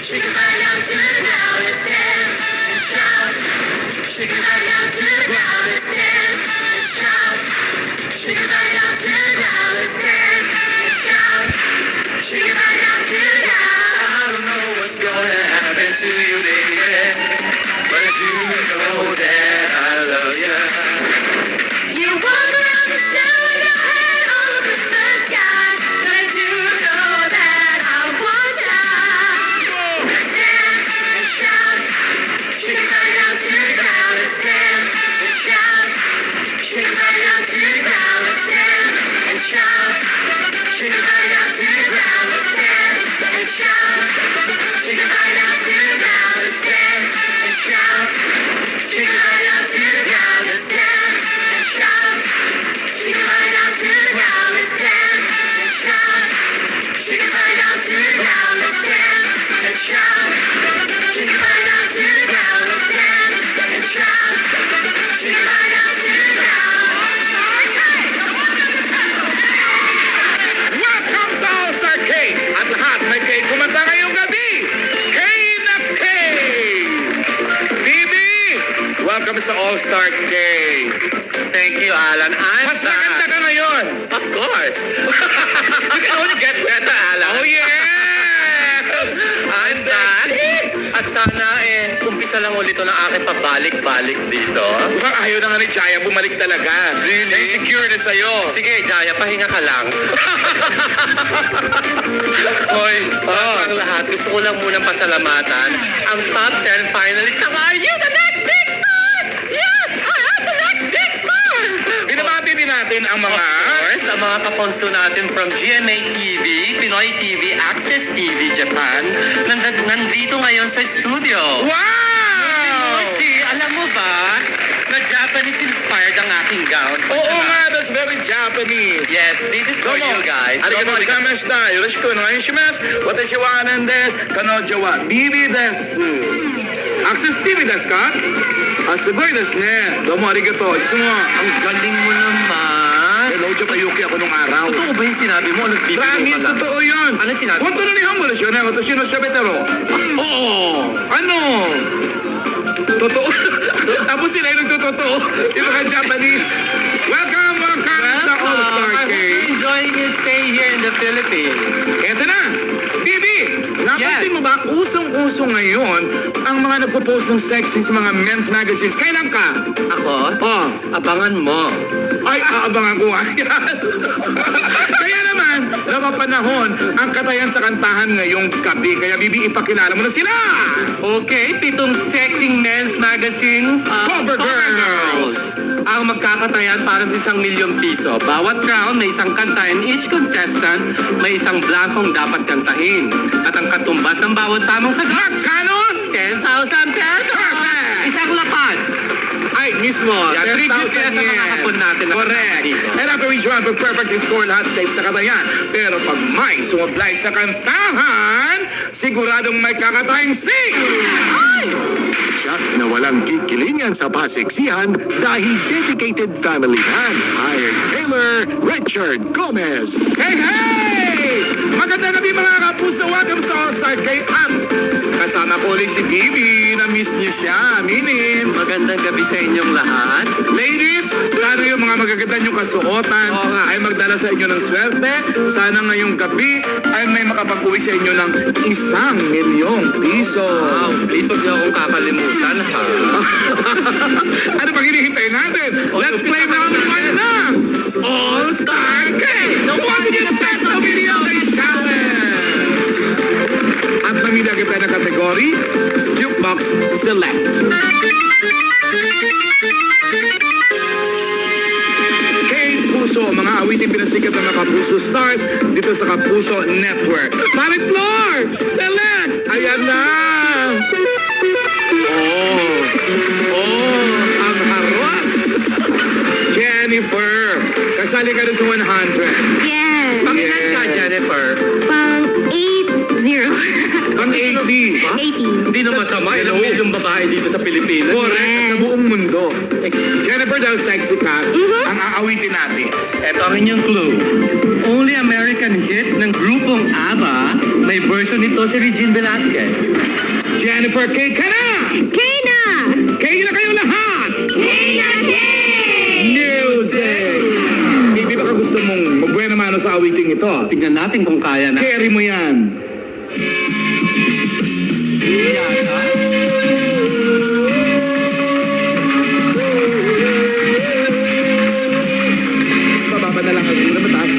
Shake your body down to the ground, let's dance and shout. Shake your body down to the ground, let's dance and shout. Shake your body down to the ground, let's dance and shout. Shake your body down to the ground. I don't know what's gonna happen to you, baby, but you know that I love you. You walk around this town with your head all up in the sky, but I do know that I want ya. Let's dance and shout. Shake your body down to the ground, let's dance and shout. Shake your body down to the ground, let's dance and shout. Shake your body down to the ground, let's dance and shout. Shake your body down to the ground, let's dance and shout. Shake your body down to the ground, let's dance and shout. Shake your body down to the ground, let's dance and shout. Shake your body down to the ground, let's dance and shout. Shake your body down to the ground, let's dance and shout. Shake your body down to the ground. Welcome sa All-Star K! At lahat may K kumanta ngayong gabi! K na K! Bibi! Welcome sa All-Star K! Thank you, Alan. Mas maganda ka ngayon! Of course. You can only get better, Alan. Oh yes! I'm back. At sana umpisa lang ulit ng aking pabalik-balik dito. Mukhang ayaw na nga ni Jaya bumalik talaga. Really? Insecure na sa'yo. Sige, Jaya, pahinga ka lang. Hoy, ang lahat, gusto ko lang munang pasalamatan ang top 10 finalists ng Are You the Next Big Star? Yes, I am the next big star! Binabati din natin ang mga... Of course, ang mga kaponso natin from GMA TV, Pinoy TV, Access TV, Japan, nandito ngayon sa studio. Wow! Mochi, alam mo ba na Japanese-inspired ang aking gown? Oo nga, that's very Japanese. Yes, this is for you guys. Arigatou gozaimashita. Yoroshiku onegaishimasu. Watashi wa Anan desu. Kanojo wa Bibi desu. Access TV desu ka? Ah, sugoi desu ne. Domo arigatou. Itsumo. Ang galing mo naman. Hello, Ayuki ako nung araw. Totoo ba yung sinabi mo? Nagbibiro ka Promise, lang. totoo yun. Ano sinabi? Honto no nihongo desho ne. Watashi no shabetaro. Oo. Ano? Totoo. Tapos sila yung nagtotoo. Yung mga Japanese. Welcome sa All-Star I hope K. you're enjoying your stay here in the Philippines. Eto na! Bibi! Napansin Yes. mo ba, usong-uso ngayon ang mga nagpo-post ng sexy sa mga men's magazines. Kailan ka? Ako? Oh, Abangan mo. ay, aabangan ko. Kaya naman, napapanahon ang katayan sa kantahan ngayong gabi. Kaya Bibi, ipakilala mo na sila! Okay, 7 sexy men's magazine Cover Girls. ang magkakatayan para sa 1 milyong piso. Bawat round may isang kanta and each contestant may isang blankong dapat kantahin. At ang katumbas ng bawat tamang sagot, Magkano? 10,000 pesos! Perfect! Isang lapad! Ay, mismo. Yan, tribute sila sa mga kapon natin na Correct. kasama dito. And after each round, pag perfect score lahat safe sa katayan. Pero pag may sumablay sa kantahan, siguradong may kakatayang sing! Siya na walang kikilingan sa paseksihan dahil dedicated family man. Hired Taylor Richard Gomez. Hey, hey! Magandang gabi mga kapuso. Welcome sa All-Star K-Up. Kasama ko ulit si Bibi. Na-miss niyo siya. Aminin. Magandang gabi sa inyong lahat. Ladies, sana yung mga magaganda niyong kasuotan Oo nga. ay magdala sa inyo ng swerte. Sana ngayong gabi ay may makapag-uwi sa inyo ng 1 milyong piso. Wow, please huwag niyo akong kakalimutan, ha? Ano pag hinihintay natin? Let's play round 1 na! All-Star K! The 1 million peso video challenge! At mamili kita na kategory, Jukebox Select. Puso, mga awitin pinasikat ng mga Kapuso Stars dito sa Kapuso Network. Parit Floor! Select! Ayan na! Ang harap! Jennifer! Kasali ka rin sa 100. Yes. Pangilan ka, Jennifer? Pang 80. Ang 80. 80. Hindi na masama. Ilang milyong babae dito sa Pilipinas. Correct. Yes. Sa buong mundo. Jennifer, dahil sexy ka, ang aawitin natin. Ito ang inyong clue. only American hit ng grupong ABBA, may version nito si Regine Velasquez. Jennifer K. ka na! Kena! K na kayo lahat! Kena K! Music! Hindi ba ka gusto mong magbuena mano sa awiting ito? Tingnan natin kung kaya na. Carry mo yan. Bababa na lang ang ulo mataas.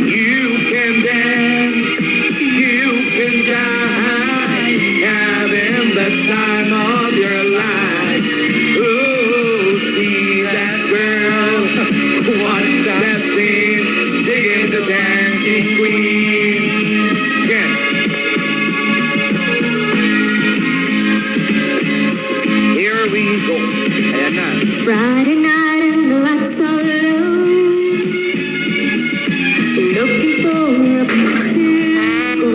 You can dance, you can die, having the time of your life. Ooh, see that girl, watch that scene, digging the dancing queen. Yes. Here we go. Ayan na. Friday night and the lights are low. Looking for a place to go.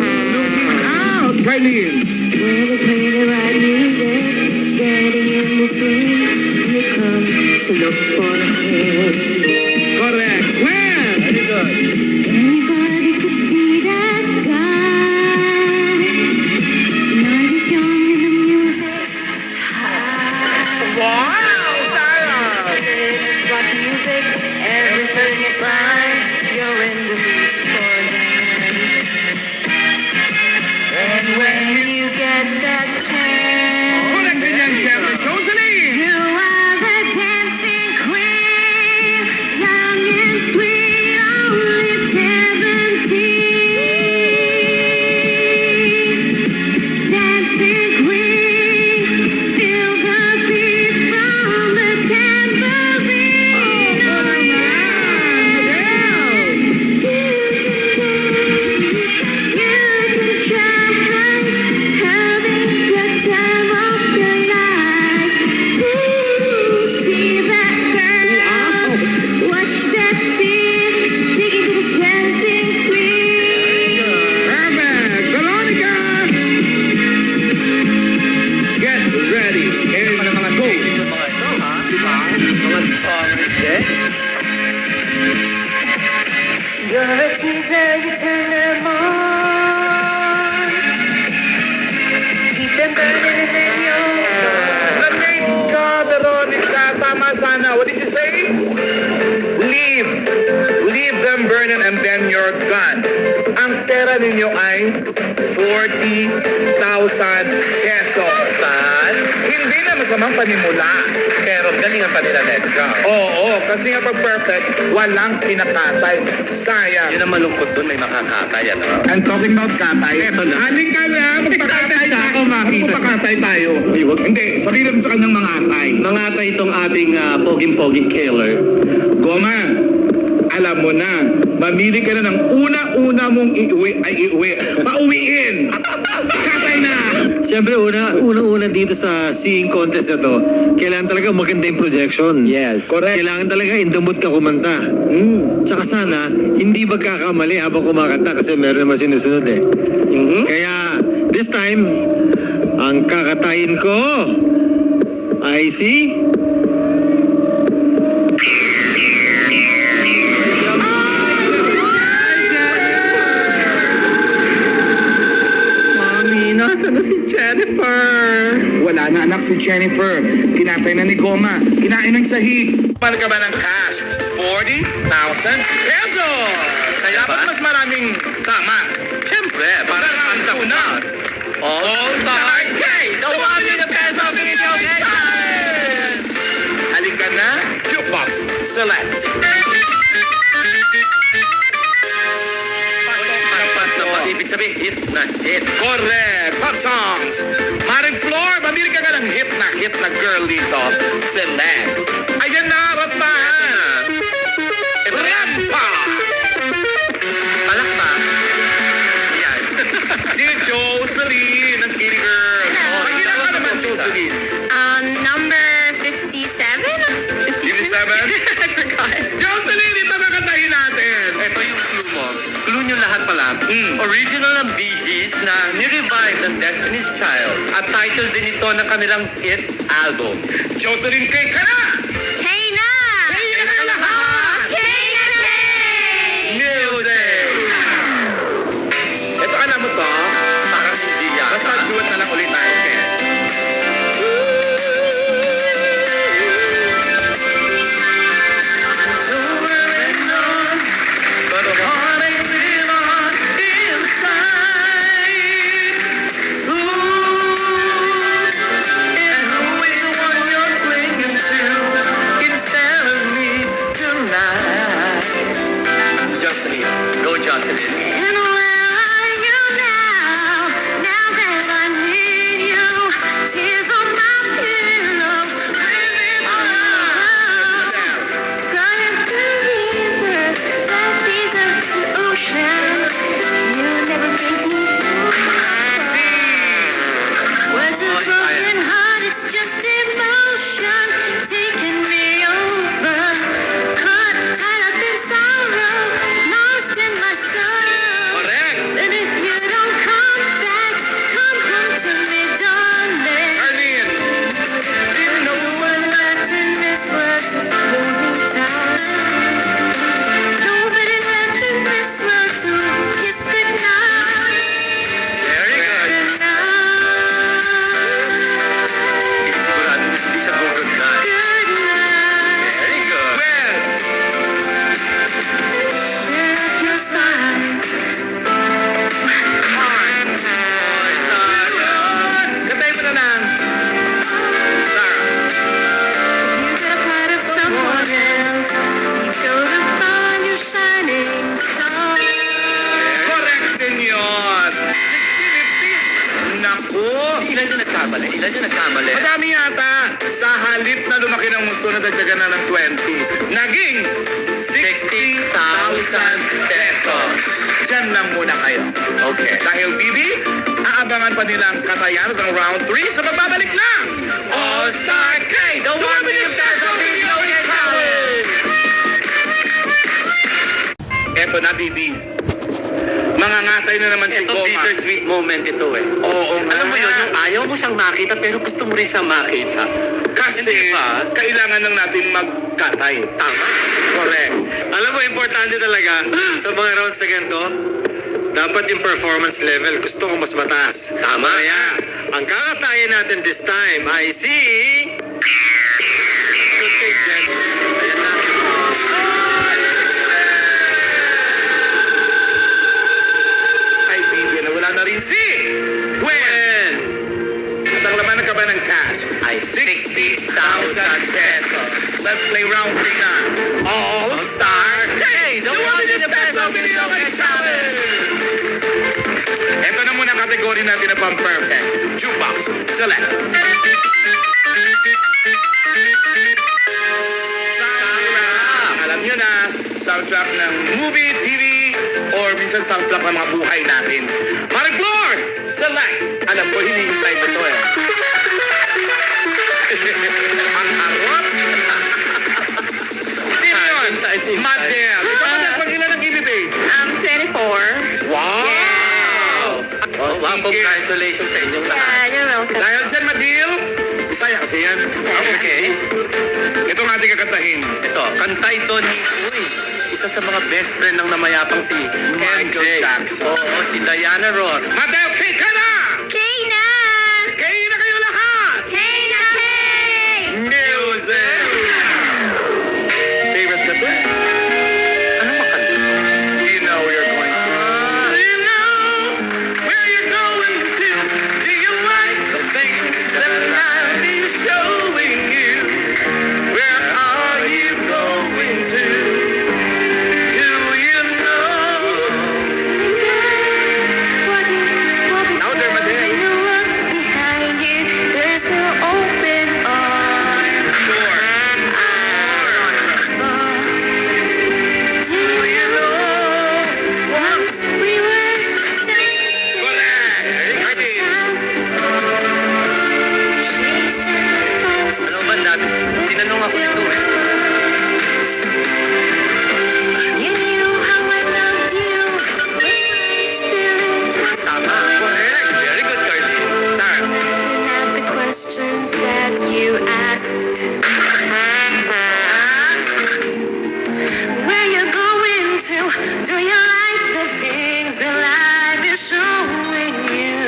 Out, Kailin. Where there's playing the right music, getting in the swing. You come to look for a friend. Correct. When? Very good. Anybody could be that guy. Night is young and the music high. Wow, Sarah. Rock music, everything is fine. You're in the mood for a dance. And when you get that chance, Correct din yan, Sheriff Joseline. you are the dancing queen, young and sweet, only 17. Dancing queen, feel the beat from the tambourine. Oh, you can try having the time of your life. Ooh, see that girl, watch that scene, digging to the dancing queen. Perfect. Veronica. Get ready. Here is mga go. You're a teaser, you turn them on. Keep them burning and then you're Lamig ka, Veronica. Tama sana. What did you say? Leave. Leave them burning and then you're gone. Ang pera ninyo ay 40,000 pesos. Hindi na masamang panimula. Pero galingan pa nila next round. Oo, kasi nga pag perfect, walang kinakatay. Sayang. Yun ang malungkot doon, may makakatay, ano? I'm talking about katay. Eto na. Aling ka na, magpakatay Excited siya tayo. ako makita siya. Magpakatay tayo. Hindi, sabihin natin sa kanyang mga atay. Mangatay itong ating poging-poging killer. Goma, alam mo na, mamili ka na ng una-una mong pauwiin. Katay na. Siyempre, una dito sa singing contest na to, kailangan talaga maganda yung projection. Yes. Correct. Kailangan talaga in the mood ka kumanta. Tsaka sana, hindi magkakamali habang kumakanta kasi meron naman sinusunod eh. Kaya, this time, ang kakatayin ko ay si... Mami, nasa na si Jennifer? Wala na anak si Jennifer. Kinatay na ni Goma. Kinain ng sahig. Para ka ba ng cash? 40,000 pesos! Kaya dapat mas maraming tama. Siyempre, para sa round Santa two na. Claus. All-Star K! The 1 million peso video game challenge! Halika na, jukebox, select. Tapat na pa, ibig sabihin, hit na hit. Correct! Pop songs! Maring Floor, mamili ka ng hit na girl dito. Select. Ayan na, Rampa! Rampa! Palakpa. Yan. Si Jocelyn, ang kitty girl. Hello. Magilang ka naman, Jocelyn. Number 57? 57? I forgot. Jocelyn, ito kakantahin natin. Ito yung clue mo. Clue nyo lahat pala. Original ng Bee Gees na ni-revive ng Destiny's Child. At title din ito ng kanilang hit album. Jocelyn, kay ka na! Kena! Kay na kayo lahat! Kena K! Music! Ilan yung nagkamali? Ilan yung nagkamali? Madami yata. Sa halip na lumaki ng gusto na dagdagan na ng 20, naging 60,000 pesos. Diyan lang muna kayo. Okay. Dahil Bibi, aabangan pa nila ang katayan ng round 3 sa pagbabalik ng All-Star K, the 1 million peso video challenge! Eto na, Bibi. Mangangatay na naman si Ito, Goma. bittersweet moment ito eh. Oo nga. Alam mo yun, yung ayaw mo siyang makita pero gusto mo rin siyang makita. Kasi Hindi ba? kailangan lang natin magkatay. Tama. Correct. Alam mo, importante talaga sa mga rounds na ganito, dapat yung performance level gusto ko mas mataas. Tama. Kaya, ang kakatayan natin this time ay si... Good kay Jen. Ayan na. Ay, Bibi, nawala na rin si Gwen. At ang laman ng kaba ng cash ay 60,000 pesos. Let's play round 3 na. All-Star K, the 1 million peso video challenge. Ito na muna ang kategory natin na pang-perfect. Jukebox, select. Soundtrack. Alam nyo na, soundtrack ng movie, TV, or minsan soundtrack ng mga buhay natin. Maring Floor, select. Alam ko, hinihintay mo to eh. Ang harot. Sino yun? Madel. Ikaw Madel, pag ilan ang ibibig? 24. Wow! Oh, wow, sige. congratulations sa inyong lahat. Yeah, you're welcome. Dahil dyan, Madil, Bisaya kasi yan. Okay. Ito ang ating kakantahin. Ito, kantay to ni, uy, isa sa mga best friend ng namayapang si Michael MJ. Jackson. Oo, si Diana Ross. Madel, kay ka na! Kay na! Kay na kayo lahat! Kay na kay! Music! Favorite ka to? Ano ba kanta? You know where you're going to. Do you know where you're going to? Do you like the things that life is showing you? Where are you going to? Do you know? Out there, Madel. Behind you, there's the open arms. Door. Do you know once we were standing still? Correct. Ready? Chasing the fantasies. Ano ba dati? Tinanong ako ito eh. You knew how I loved you when my spirit was Tama. Correct. Very good, Carly. Sir. looking at the questions that you asked. Where you going to? Do you like the things that life is showing you?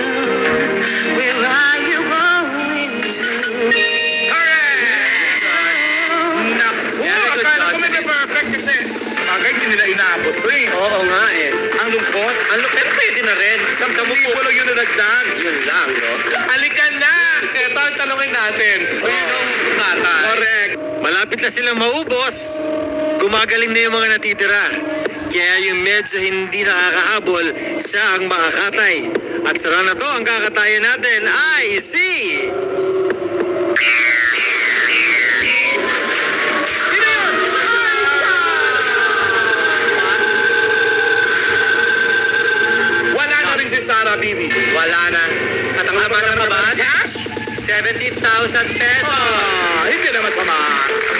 Where are you going to? Correct! Naku! Very good, Akala ko Johnson. may perfect kasi bagay hindi nila inaabot to eh. Oo nga eh. Ang lungkot. Pero pwede na rin. Isang Libo lang yun na nagdag. Yun lang, no? Halika na! Ito ang tanongin natin. O yun ang bata. Correct. Malapit na silang maubos. Gumagaling na yung mga natitira. Kaya yung medyo hindi nakakahabol, siya ang makakatay. At sa round na to, ang kakatayan natin ay si... Sino yun? Wala na rin si Sarah Bibi. Wala na. At ang laman ng kaban, Cash? 70,000 pesos. Hindi na masama.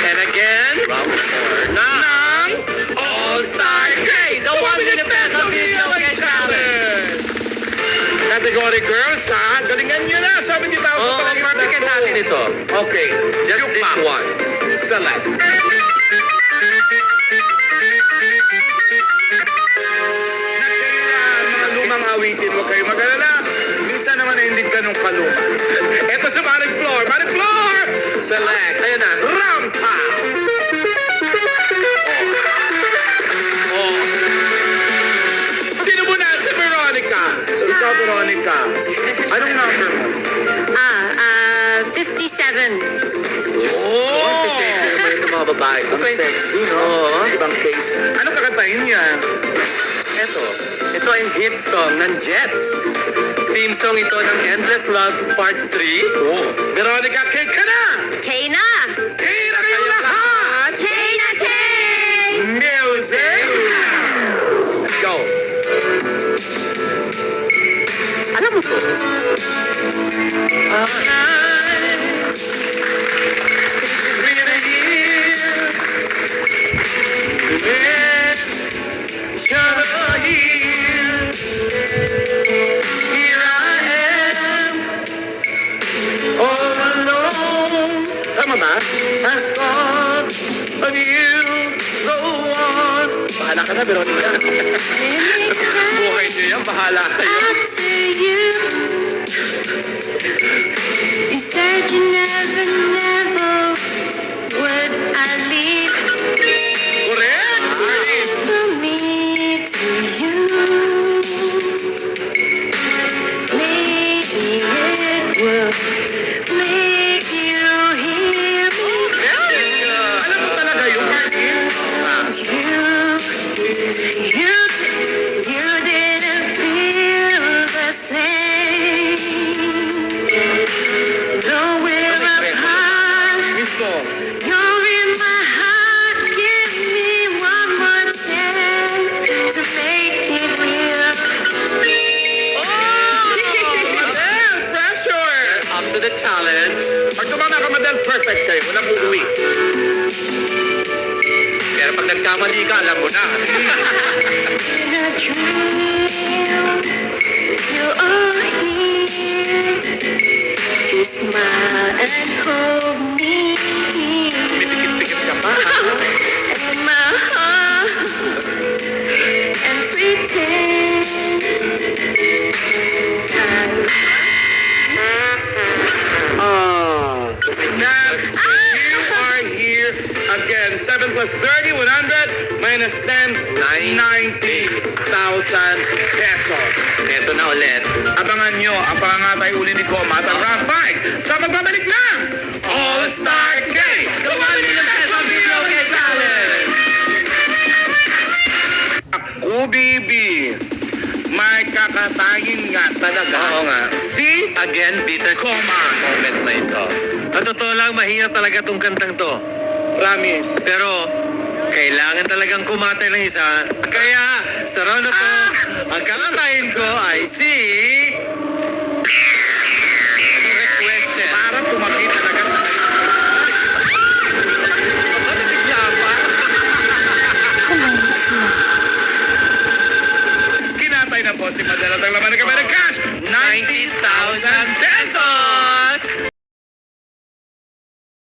And again, round 4 na. Ng All-Star K, the 1 million peso video challenge. Category girls, ha? Galingan nyo na. 70,000 Oo, pa lang yung perfect tatlo. natin ito. Okay. Just Yung this box. one. Select. Mga lumang awitin, huwag kayo mag-alala. Minsan naman ay hindi ganun kaluma. Ito sa Maring Floor. Maring Floor! Select. Ayan na. Rampa! Oh. Sino mo na? Si Veronica. Ikaw, Veronica. Anong number mo? 57. Oh! Naman itong mga babae. Ang sexy, no? Oo. Ibang case. Anong kakantahin niya? Eto. Ito ay hit song ng Jets. Theme song ito ng Endless Love Part 3. Oh, Veronica, cake ka na! Kay na! Cake na kayo lahat! Kay na kay! Music! Go! Alam mo to? Tama ba? As long as you go on. Bahala ka na, Veronica. Buhay niyo yan, bahala kayo. After you, you said you never, never would I leave Correct! from me to you. Maybe it will make you hear me. Alam mo talaga yung And you didn't feel the same. Though we're apart, Misko. you're in my heart. Give me one more chance to make it real. Madel, pressure! Up to the challenge. Pag tumama ka, Madel, perfect sa'yo. Walang uuwi. Pero pag nagkamali ka, alam mo na. In a dream, you are here. You smile and hold me. Pitikit-pikit ka pa. And my heart and pretend You are here again. 7 plus 30, 100 minus 10, 90,000 pesos. Ito na ulit. Abangan nyo ang pangangatay uli ni Comat ang round 5 sa magbabalik ng All-Star Cake! The 1 million peso video game challenge! Ako, baby. May kakatayin nga talaga. Oo nga. Si Again, bitter Comat. moment na ito. Sa totoo lang, mahirap talaga tong kantang to. Promise. Pero, kailangan talagang kumatay ng isa. Kaya, sa round na to, ang kakatayin ko ay si... Requested. Para tumabi talaga sa Aba, natigla pa. kinatay na po si Madel at ang laman ng kamera cash, 90,000 pesos!